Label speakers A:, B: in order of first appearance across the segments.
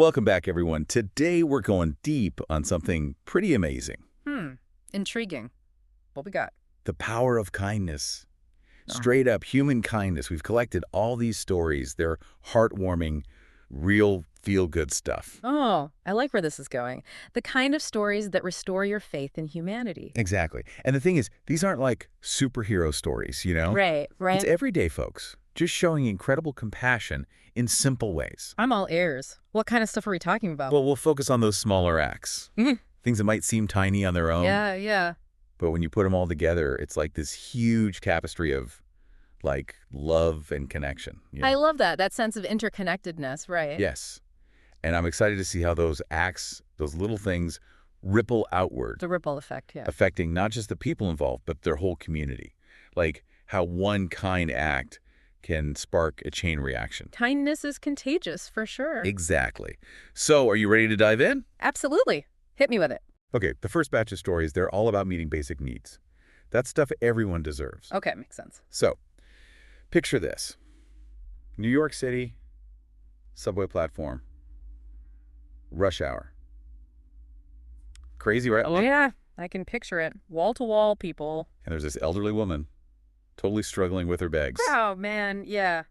A: Welcome back, everyone. Today we're going deep on something pretty amazing.
B: Intriguing. What we got?
A: The power of kindness.
B: Oh.
A: Straight up human kindness. We've collected all these stories. They're heartwarming, real feel-good stuff.
B: Oh, I like where this is going. The kind of stories that restore your faith in humanity.
A: Exactly. And the thing is, these aren't like superhero stories, you know?
B: Right.
A: It's everyday folks, just showing incredible compassion in simple ways.
B: I'm all ears. What kind of stuff are we talking about?
A: Well, we'll focus on those smaller acts. Things that might seem tiny on their own.
B: Yeah.
A: But when you put them all together, it's like this huge tapestry of, like, love and connection. You know?
B: I love that sense of interconnectedness, right?
A: Yes. And I'm excited to see how those acts, those little things, ripple outward.
B: The ripple effect, yeah.
A: Affecting not just the people involved, but their whole community. Like how one kind act can spark a chain reaction.
B: Kindness is contagious, for sure.
A: Exactly. So, are you ready to dive in?
B: Absolutely. Hit me with it.
A: Okay, the first batch of stories, they're all about meeting basic needs. That's stuff everyone deserves.
B: Okay, makes sense.
A: So, picture this. New York City, subway platform, rush hour. Crazy, right?
B: Oh, yeah, I can picture it. Wall-to-wall people.
A: And there's this elderly woman, totally struggling with her bags.
B: Oh, man, yeah.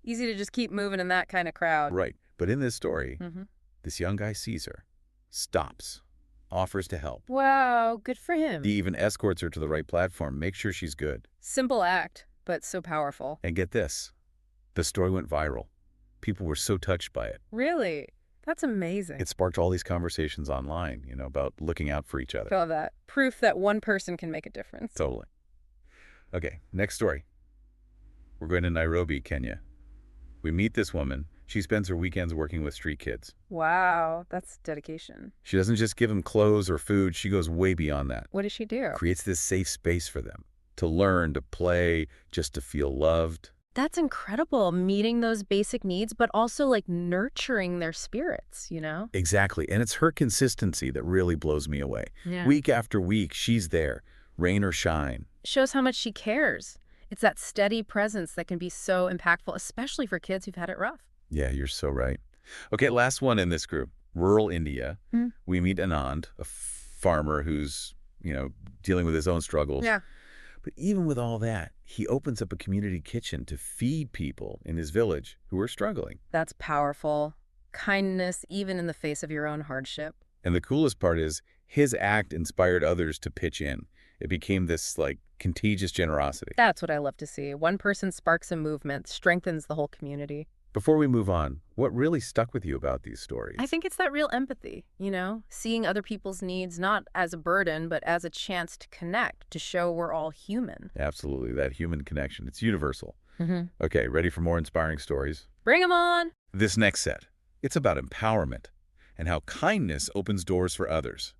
B: Easy to just keep moving in that kind of crowd.
A: Right. But in this story,
B: Mm-hmm.
A: this young guy sees her, stops, offers to help.
B: Wow, good for him.
A: He even escorts her to the right platform, makes sure she's good.
B: Simple act, but so powerful.
A: And get this, the story went viral. People were so touched by it.
B: Really? That's amazing.
A: It sparked all these conversations online, you know, about looking out for each other.
B: Love that. Proof that one person can make a difference.
A: Totally. Okay, next story. We're going to Nairobi, Kenya. We meet this woman. She spends her weekends working with street kids.
B: Wow, that's dedication.
A: She doesn't just give them clothes or food. She goes way beyond that.
B: What does she do?
A: Creates this safe space for them to learn, to play, just to feel loved.
B: That's incredible, meeting those basic needs, but also like nurturing their spirits, you know?
A: Exactly. And it's her consistency that really blows me away.
B: Yeah.
A: Week after week, she's there, rain or shine.
B: Shows how much she cares. It's that steady presence that can be so impactful, especially for kids who've had it rough.
A: Yeah, you're so right. Okay, last one in this group. Rural India. We meet Anand, a farmer who's, you know, dealing with his own struggles.
B: Yeah.
A: But even with all that, he opens up a community kitchen to feed people in his village who are struggling.
B: That's powerful. Kindness, even in the face of your own hardship.
A: And the coolest part is his act inspired others to pitch in. It became this, like, contagious generosity.
B: That's what I love to see. One person sparks a movement, strengthens the whole community.
A: Before we move on, what really stuck with you about these stories?
B: I think it's that real empathy, you know, seeing other people's needs not as a burden, but as a chance to connect, to show we're all human.
A: Absolutely, that human connection. It's universal.
B: Mm-hmm.
A: Okay, ready for more inspiring stories?
B: Bring 'em on!
A: This next set, it's about empowerment and how kindness opens doors for others.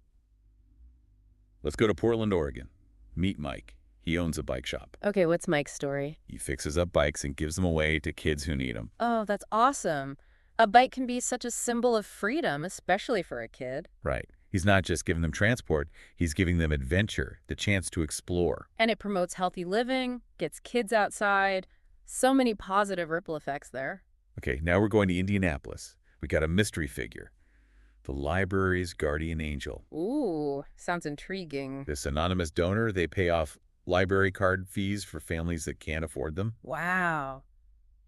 A: Let's go to Portland, Oregon. Meet Mike. He owns a bike shop.
B: Okay, what's Mike's story?
A: He fixes up bikes and gives them away to kids who need them.
B: Oh, that's awesome. A bike can be such a symbol of freedom, especially for a kid.
A: Right. He's not just giving them transport, he's giving them adventure, the chance to explore.
B: And it promotes healthy living, gets kids outside. So many positive ripple effects there.
A: Okay, now we're going to Indianapolis. We got a mystery figure. The library's guardian angel.
B: Ooh, sounds intriguing.
A: This anonymous donor, they pay off library card fees for families that can't afford them.
B: Wow.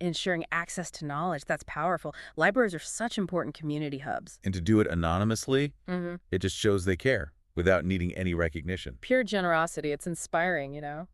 B: Ensuring access to knowledge, that's powerful. Libraries are such important community hubs.
A: And to do it anonymously,
B: Mm-hmm.
A: it just shows they care without needing any recognition.
B: Pure generosity, it's inspiring, you know?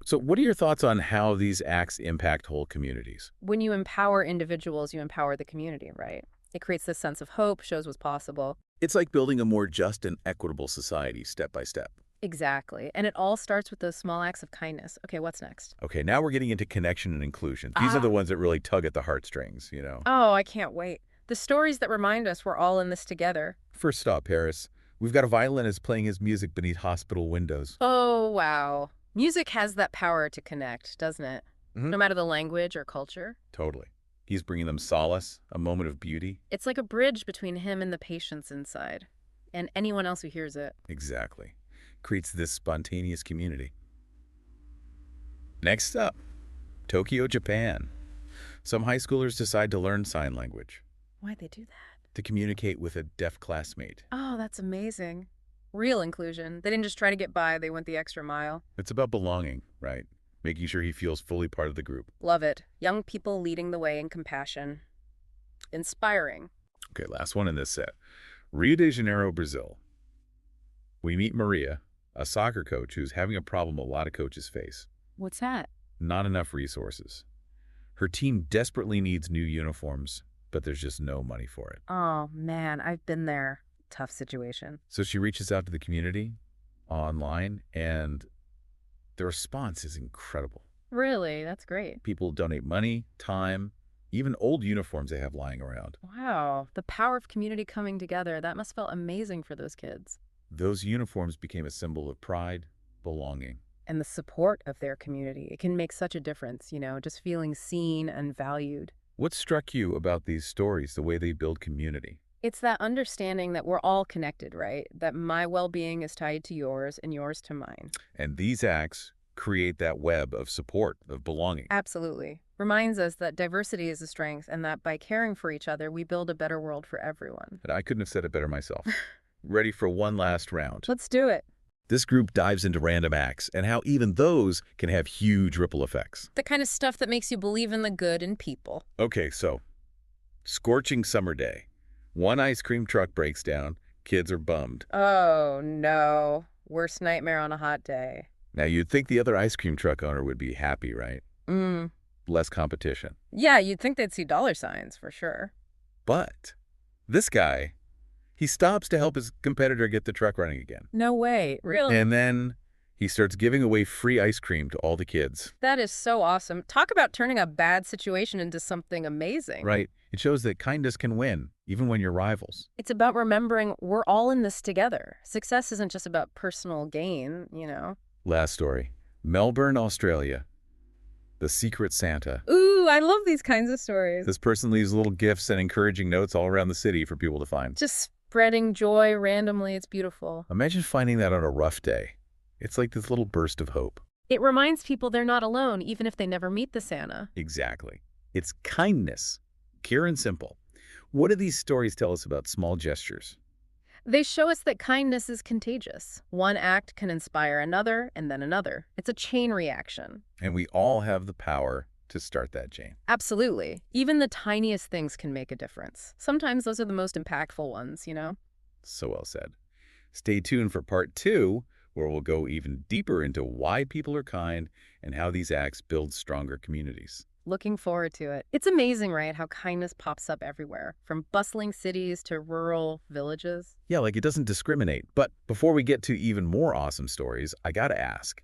A: So what are your thoughts on how these acts impact whole communities?
B: When you empower individuals, you empower the community, right? It creates this sense of hope, shows what's possible.
A: It's like building a more just and equitable society step by step.
B: Exactly. And it all starts with those small acts of kindness. Okay, what's next?
A: Okay, now we're getting into connection and inclusion. These are the ones that really tug at the heartstrings, you know.
B: Oh, I can't wait. The stories that remind us we're all in this together.
A: First stop, Paris. We've got a violinist playing his music beneath hospital windows.
B: Oh, wow. Music has that power to connect, doesn't it?
A: Mhm.
B: No matter the language or culture.
A: Totally. He's bringing them solace, a moment of beauty.
B: It's like a bridge between him and the patients inside, and anyone else who hears it.
A: Exactly. Creates this spontaneous community. Next up, Tokyo, Japan. Some high schoolers decide to learn sign language.
B: Why'd they do that?
A: to communicate with a deaf classmate.
B: Oh, that's amazing. Real inclusion. They didn't just try to get by, they went the extra mile.
A: It's about belonging, right? Making sure he feels fully part of the group.
B: Love it. Young people leading the way in compassion. Inspiring.
A: Okay, last one in this set. Rio de Janeiro, Brazil. We meet Maria, a soccer coach who's having a problem a lot of coaches face.
B: What's that?
A: Not enough resources. Her team desperately needs new uniforms, but there's just no money for it.
B: Oh, man, I've been there. Tough situation.
A: So she reaches out to the community online, and the response is incredible.
B: Really? That's great.
A: People donate money, time, even old uniforms they have lying around.
B: Wow. The power of community coming together. That must feel amazing for those kids.
A: Those uniforms became a symbol of pride, belonging.
B: And the support of their community. It can make such a difference, just feeling seen and valued.
A: What struck you about these stories, the way they build community?
B: It's that understanding that we're all connected, right? That my well-being is tied to yours and yours to mine.
A: And these acts create that web of support, of belonging.
B: Absolutely. Reminds us that diversity is a strength and that by caring for each other, we build a better world for everyone.
A: But I couldn't have said it better myself. Ready for one last round.
B: Let's do it.
A: This group dives into random acts and how even those can have huge ripple effects.
B: The kind of stuff that makes you believe in the good in people.
A: Okay, so scorching summer day. One ice cream truck breaks down. Kids are bummed.
B: Oh, no. Worst nightmare on a hot day.
A: Now, you'd think the other ice cream truck owner would be happy, right? Less competition.
B: Yeah, you'd think they'd see dollar signs for sure.
A: But this guy, he stops to help his competitor get the truck running again.
B: No way. Really?
A: And then he starts giving away free ice cream to all the kids.
B: That is so awesome. Talk about turning a bad situation into something amazing.
A: Right. It shows that kindness can win, even when you're rivals.
B: It's about remembering we're all in this together. Success isn't just about personal gain.
A: Last story. Melbourne, Australia. The Secret Santa.
B: Ooh, I love these kinds of stories.
A: This person leaves little gifts and encouraging notes all around the city for people to find.
B: Just spreading joy randomly. It's beautiful.
A: Imagine finding that on a rough day. It's like this little burst of hope.
B: It reminds people they're not alone, even if they never meet the Santa.
A: Exactly. It's kindness. Pure and simple. What do these stories tell us about small gestures?
B: They show us that kindness is contagious. One act can inspire another and then another. It's a chain reaction.
A: And we all have the power to start that chain.
B: Absolutely. Even the tiniest things can make a difference. Sometimes those are the most impactful ones.
A: So well said. Stay tuned for part 2, where we'll go even deeper into why people are kind and how these acts build stronger communities.
B: Looking forward to it. It's amazing, right, how kindness pops up everywhere, from bustling cities to rural villages.
A: Yeah, like it doesn't discriminate. But before we get to even more awesome stories, I gotta ask,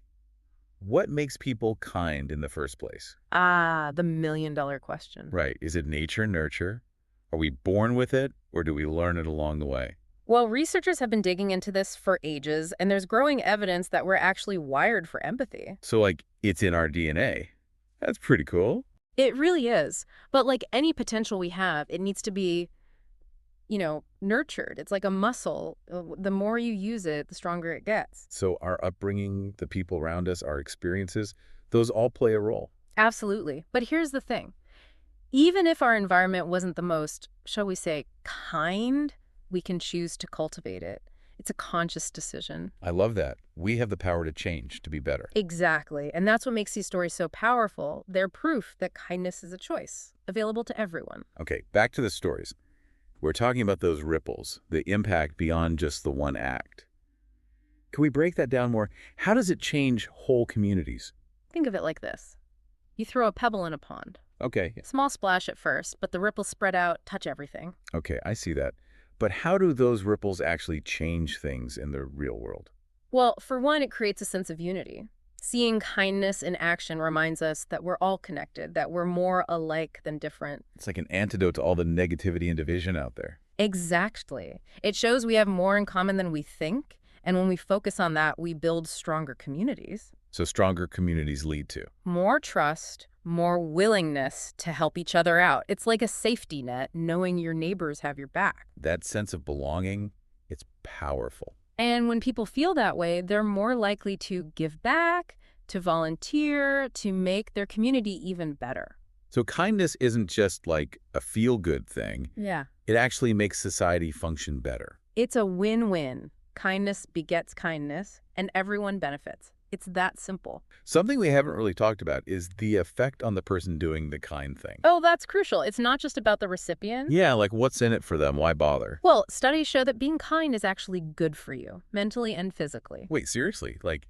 A: what makes people kind in the first place?
B: Ah, the million-dollar question.
A: Right. Is it nature, nurture? Are we born with it, or do we learn it along the way?
B: Well, researchers have been digging into this for ages, and there's growing evidence that we're actually wired for empathy.
A: So, like, it's in our DNA. That's pretty cool.
B: It really is. But like any potential we have, it needs to be, nurtured. It's like a muscle. The more you use it, the stronger it gets.
A: So our upbringing, the people around us, our experiences, those all play a role.
B: Absolutely. But here's the thing. Even if our environment wasn't the most, shall we say, kind, we can choose to cultivate it. It's a conscious decision.
A: I love that. We have the power to change, to be better.
B: Exactly. And that's what makes these stories so powerful. They're proof that kindness is a choice, available to everyone.
A: Okay, back to the stories. We're talking about those ripples, the impact beyond just the one act. Can we break that down more? How does it change whole communities?
B: Think of it like this. You throw a pebble in a pond.
A: Okay.
B: Small splash at first, but the ripples spread out, touch everything.
A: Okay, I see that. But how do those ripples actually change things in the real world?
B: Well, for one, it creates a sense of unity. Seeing kindness in action reminds us that we're all connected, that we're more alike than different.
A: It's like an antidote to all the negativity and division out there.
B: Exactly. It shows we have more in common than we think, and when we focus on that, we build stronger communities.
A: So stronger communities lead to
B: more trust, more willingness to help each other out. It's like a safety net, knowing your neighbors have your back.
A: that sense of belonging. It's powerful.
B: And when people feel that way, they're more likely to give back, to volunteer, to make their community even better.
A: So kindness isn't just like a feel-good thing.
B: Yeah.
A: It actually makes society function better.
B: It's a win-win. Kindness begets kindness, and everyone benefits. It's that simple.
A: Something we haven't really talked about is the effect on the person doing the kind thing.
B: Oh, that's crucial. It's not just about the recipient.
A: Yeah, like what's in it for them? Why bother?
B: Well, studies show that being kind is actually good for you, mentally and physically.
A: Wait, seriously? Like,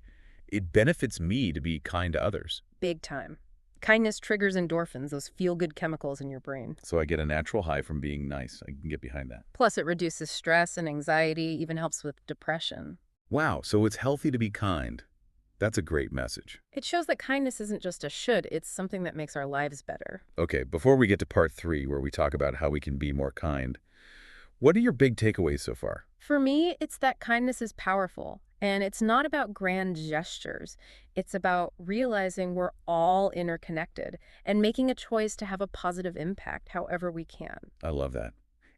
A: it benefits me to be kind to others.
B: Big time. Kindness triggers endorphins, those feel-good chemicals in your brain.
A: So I get a natural high from being nice. I can get behind that.
B: Plus, it reduces stress and anxiety, even helps with depression.
A: Wow, so it's healthy to be kind. That's a great message.
B: It shows that kindness isn't just a should, it's something that makes our lives better.
A: Okay, before we get to part 3, where we talk about how we can be more kind, what are your big takeaways so far?
B: For me, it's that kindness is powerful, and it's not about grand gestures. It's about realizing we're all interconnected and making a choice to have a positive impact however we can.
A: I love that.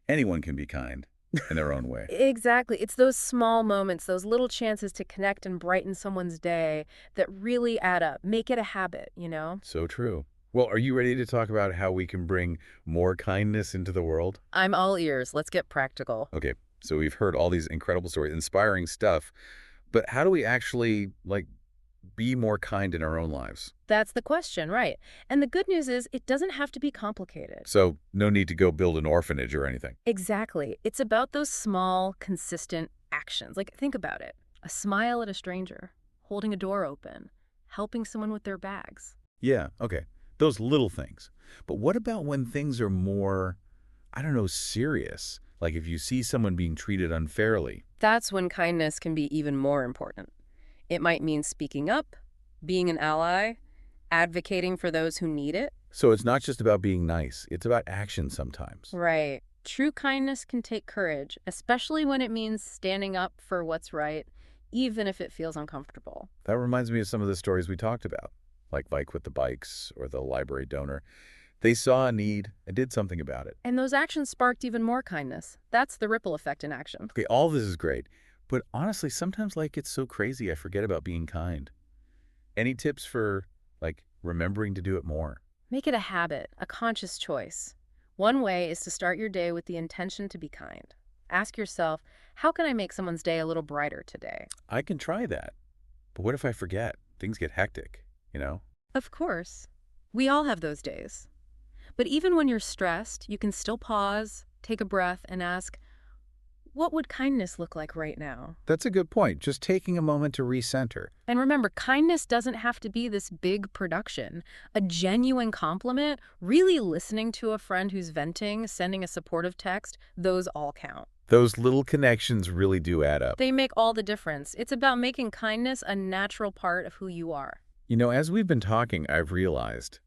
A: Anyone can be kind in their own way.
B: Exactly. It's those small moments, those little chances to connect and brighten someone's day that really add up. Make it a habit, you know?
A: So true. Well, are you ready to talk about how we can bring more kindness into the world?
B: I'm all ears. Let's get practical.
A: Okay, so we've heard all these incredible stories, inspiring stuff, but how do we actually, like, be more kind in our own lives?
B: That's the question, right? And the good news is it doesn't have to be complicated.
A: So no need to go build an orphanage or anything.
B: Exactly. It's about those small, consistent actions. Like, think about it. A smile at a stranger, holding a door open, helping someone with their bags.
A: Yeah, okay. Those little things. But what about when things are more, I don't know, serious? Like if you see someone being treated unfairly.
B: That's when kindness can be even more important. It might mean speaking up, being an ally, advocating for those who need it.
A: So it's not just about being nice. It's about action sometimes.
B: Right. True kindness can take courage, especially when it means standing up for what's right, even if it feels uncomfortable.
A: That reminds me of some of the stories we talked about, like Bike with the Bikes or the library donor. They saw a need and did something about it.
B: And those actions sparked even more kindness. That's the ripple effect in action.
A: Okay, all this is great. But honestly, sometimes life gets so crazy I forget about being kind. Any tips for, like, remembering to do it more?
B: Make it a habit, a conscious choice. One way is to start your day with the intention to be kind. Ask yourself, how can I make someone's day a little brighter today?
A: I can try that. But what if I forget? Things get hectic, you know?
B: Of course. We all have those days. But even when you're stressed, you can still pause, take a breath, and ask, what would kindness look like right now?
A: That's a good point. Just taking a moment to recenter.
B: And remember, kindness doesn't have to be this big production. A genuine compliment, really listening to a friend who's venting, sending a supportive text, those all count.
A: Those little connections really do add up.
B: They make all the difference. It's about making kindness a natural part of who you are.
A: You know, as we've been talking, I've realized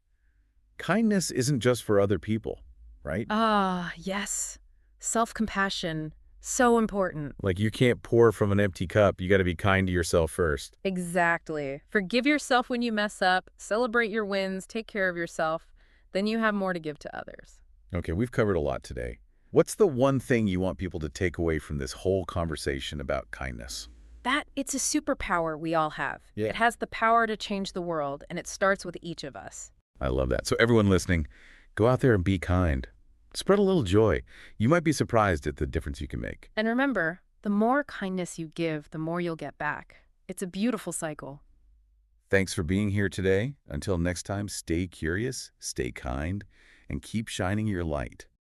A: kindness isn't just for other people, right?
B: Ah, yes. Self-compassion. So important.
A: Like you can't pour from an empty cup. You got to be kind to yourself first.
B: Exactly. Forgive yourself when you mess up, celebrate your wins, take care of yourself. Then you have more to give to others.
A: Okay, we've covered a lot today. What's the one thing you want people to take away from this whole conversation about kindness?
B: That it's a superpower we all have.
A: Yeah.
B: It has the power to change the world, and it starts with each of us.
A: I love that. So everyone listening, go out there and be kind. Spread a little joy. You might be surprised at the difference you can make.
B: And remember, the more kindness you give, the more you'll get back. It's a beautiful cycle.
A: Thanks for being here today. Until next time, stay curious, stay kind, and keep shining your light.